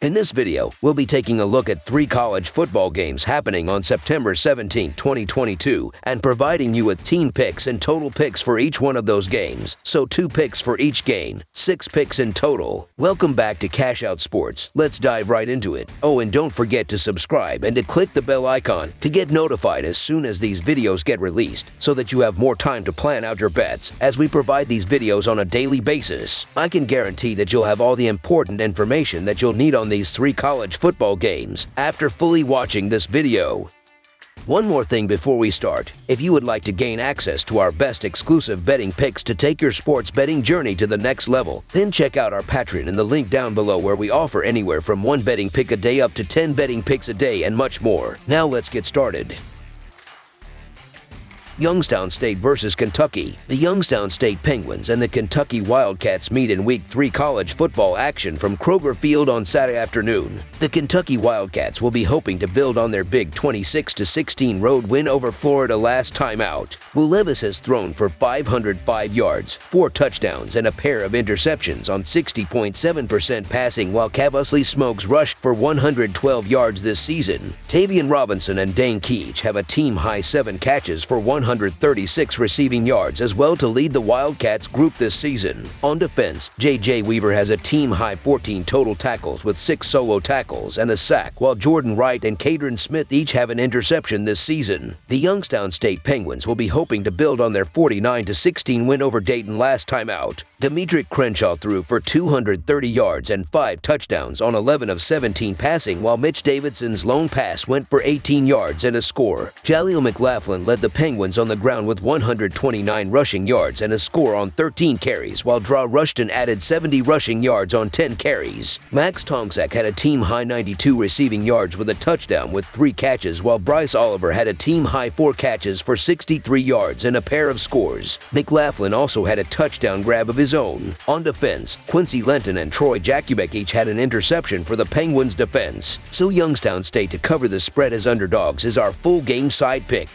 In this video, we'll be taking a look at 3 college football games happening on September 17, 2022, and providing you with team picks and total picks for each one of those games. So 2 picks for each game, 6 picks in total. Welcome back to Cash Out Sports. Let's dive right into it. Oh, and don't forget to subscribe and to click the bell icon to get notified as soon as these videos get released, so that you have more time to plan out your bets as we provide these videos on a daily basis. I can guarantee that you'll have all the important information that you'll need on these 3 college football games after fully watching this video. One more thing before we start. If you would like to gain access to our best exclusive betting picks to take your sports betting journey to the next level, then check out our Patreon in the link down below, where we offer anywhere from 1 betting pick a day up to 10 betting picks a day and much more. Now let's get started. Youngstown State versus Kentucky. The Youngstown State Penguins and the Kentucky Wildcats meet in Week 3 college football action from Kroger Field on Saturday afternoon. The Kentucky Wildcats will be hoping to build on their big 26-16 road win over Florida last time out. Will Levis has thrown for 505 yards, 4 touchdowns, and a pair of interceptions on 60.7% passing, while Cavusly Smokes rushed for 112 yards this season. Tavian Robinson and Dane Keech have a team-high 7 catches for 136 receiving yards as well to lead the Wildcats group this season. On defense, J.J. Weaver has a team-high 14 total tackles with 6 solo tackles and a sack, while Jordan Wright and Cadron Smith each have an interception this season. The Youngstown State Penguins will be hoping to build on their 49-16 win over Dayton last time out. Demetric Crenshaw threw for 230 yards and 5 touchdowns on 11 of 17 passing, while Mitch Davidson's lone pass went for 18 yards and a score. Jaleel McLaughlin led the Penguins on the ground with 129 rushing yards and a score on 13 carries, while Draw Rushton added 70 rushing yards on 10 carries. Max Tomczak had a team-high 92 receiving yards with a touchdown with 3 catches, while Bryce Oliver had a team-high 4 catches for 63 yards and a pair of scores. McLaughlin also had a touchdown grab of his own. On defense, Quincy Lenton and Troy Jakubek each had an interception for the Penguins' defense. So Youngstown State to cover the spread as underdogs is our full game side pick.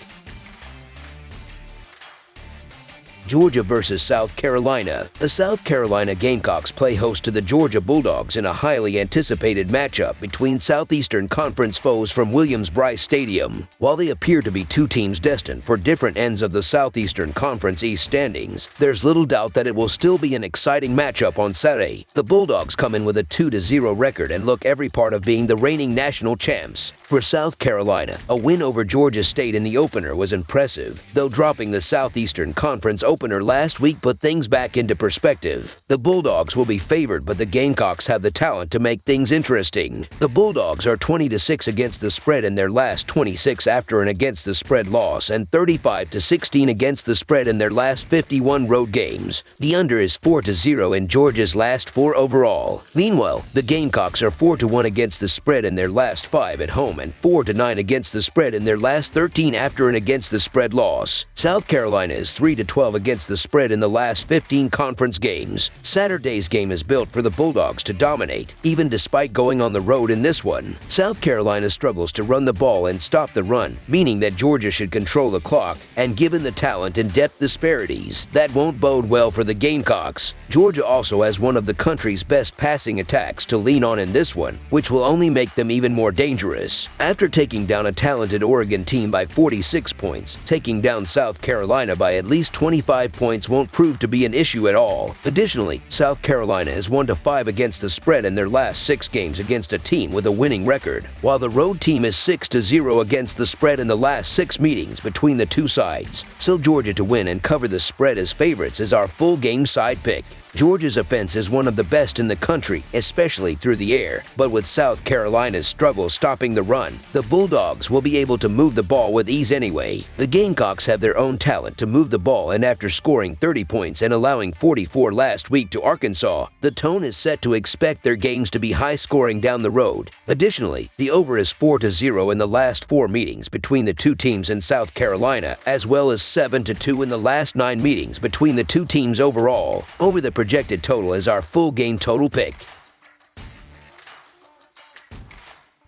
Georgia versus South Carolina. The South Carolina Gamecocks play host to the Georgia Bulldogs in a highly anticipated matchup between Southeastern Conference foes from Williams-Brice Stadium. While they appear to be 2 teams destined for different ends of the Southeastern Conference East standings, there's little doubt that it will still be an exciting matchup on Saturday. The Bulldogs come in with a 2-0 record and look every part of being the reigning national champs. For South Carolina, a win over Georgia State in the opener was impressive, though dropping the Southeastern Conference opener last week put things back into perspective. The Bulldogs will be favored, but the Gamecocks have the talent to make things interesting. The Bulldogs are 20-6 against the spread in their last 26 after an against the spread loss, and 35-16 against the spread in their last 51 road games. The under is 4-0 in Georgia's last 4 overall. Meanwhile, the Gamecocks are 4-1 against the spread in their last 5 at home and 4-9 against the spread in their last 13 after an against the spread loss. South Carolina is 3-12 against the spread in the last 15 conference games. Saturday's game is built for the Bulldogs to dominate, even despite going on the road in this one. South Carolina struggles to run the ball and stop the run, meaning that Georgia should control the clock, and given the talent and depth disparities, that won't bode well for the Gamecocks. Georgia also has one of the country's best passing attacks to lean on in this one, which will only make them even more dangerous. After taking down a talented Oregon team by 46 points, taking down South Carolina by at least 25 points won't prove to be an issue at all. Additionally, South Carolina is 1-5 against the spread in their last 6 games against a team with a winning record, while the road team is 6-0 against the spread in the last 6 meetings between the 2 sides. So Georgia to win and cover the spread as favorites is our full game side pick. Georgia's offense is one of the best in the country, especially through the air, but with South Carolina's struggle stopping the run, the Bulldogs will be able to move the ball with ease anyway. The Gamecocks have their own talent to move the ball, and after scoring 30 points and allowing 44 last week to Arkansas, the tone is set to expect their games to be high-scoring down the road. Additionally, the over is 4-0 in the last 4 meetings between the 2 teams in South Carolina, as well as 7-2 in the last 9 meetings between the 2 teams overall. Over the projected total is our full game total pick.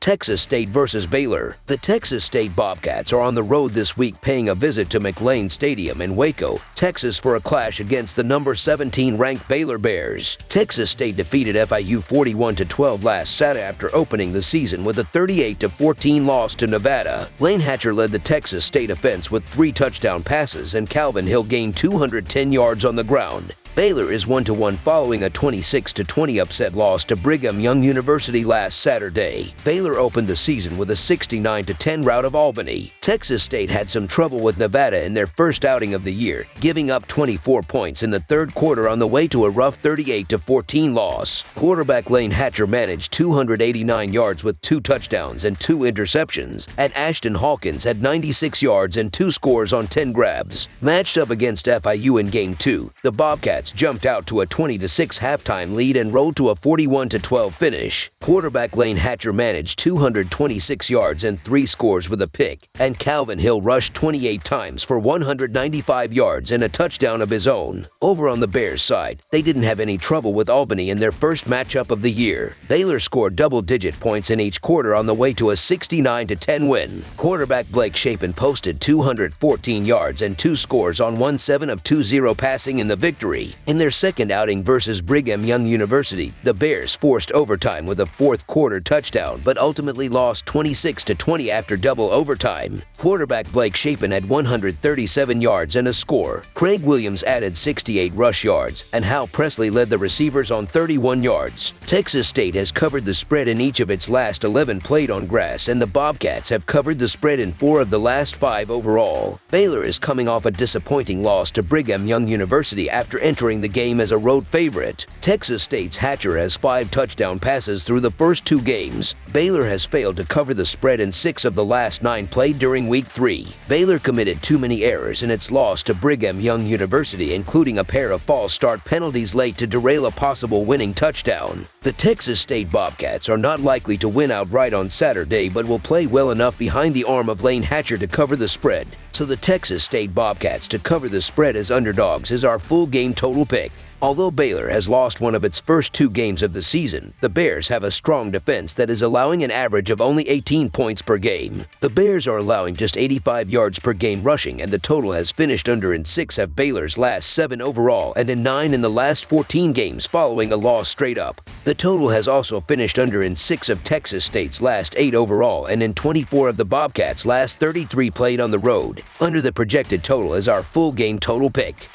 Texas State versus Baylor. The Texas State Bobcats are on the road this week paying a visit to McLane Stadium in Waco, Texas for a clash against the number 17 ranked Baylor Bears. Texas State defeated FIU 41-12 last Saturday after opening the season with a 38-14 loss to Nevada. Lane Hatcher led the Texas State offense with 3 touchdown passes, and Calvin Hill gained 210 yards on the ground. Baylor is 1-1 following a 26-20 upset loss to Brigham Young University last Saturday. Baylor opened the season with a 69-10 rout of Albany. Texas State had some trouble with Nevada in their first outing of the year, giving up 24 points in the third quarter on the way to a rough 38-14 loss. Quarterback Lane Hatcher managed 289 yards with 2 touchdowns and 2 interceptions, and Ashton Hawkins had 96 yards and 2 scores on 10 grabs. Matched up against FIU in Game 2, the Bobcats jumped out to a 20-6 halftime lead and rolled to a 41-12 finish. Quarterback Lane Hatcher managed 226 yards and 3 scores with a pick, and Calvin Hill rushed 28 times for 195 yards and a touchdown of his own. Over on the Bears side, they didn't have any trouble with Albany in their first matchup of the year. Baylor scored double-digit points in each quarter on the way to a 69-10 win. Quarterback Blake Shapen posted 214 yards and 2 scores on 17 of 20 passing in the victory. In their second outing versus Brigham Young University, the Bears forced overtime with a fourth-quarter touchdown, but ultimately lost 26-20 after double overtime. Quarterback Blake Shapen had 137 yards and a score. Craig Williams added 68 rush yards, and Hal Presley led the receivers on 31 yards. Texas State has covered the spread in each of its last 11 played on grass, and the Bobcats have covered the spread in 4 of the last 5 overall. Baylor is coming off a disappointing loss to Brigham Young University after entering the game as a road favorite. Texas State's Hatcher has 5 touchdown passes through the first 2 games. Baylor has failed to cover the spread in 6 of the last 9 played during Week 3. Baylor committed too many errors in its loss to Brigham Young University, including a pair of false start penalties late to derail a possible winning touchdown. The Texas State Bobcats are not likely to win outright on Saturday, but will play well enough behind the arm of Lane Hatcher to cover the spread. So the Texas State Bobcats to cover the spread as underdogs is our full game total pick. Although Baylor has lost one of its first 2 games of the season, the Bears have a strong defense that is allowing an average of only 18 points per game. The Bears are allowing just 85 yards per game rushing, and the total has finished under in 6 of Baylor's last 7 overall and in 9 in the last 14 games following a loss straight up. The total has also finished under in 6 of Texas State's last 8 overall and in 24 of the Bobcats' last 33 played on the road. Under the projected total is our full game total pick.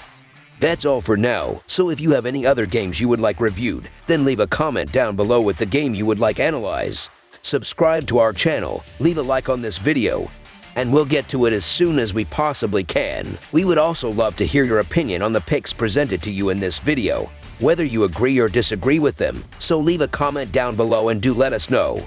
That's all for now, so if you have any other games you would like reviewed, then leave a comment down below with the game you would like analyzed. Subscribe to our channel, leave a like on this video, and we'll get to it as soon as we possibly can. We would also love to hear your opinion on the picks presented to you in this video, whether you agree or disagree with them, so leave a comment down below and do let us know.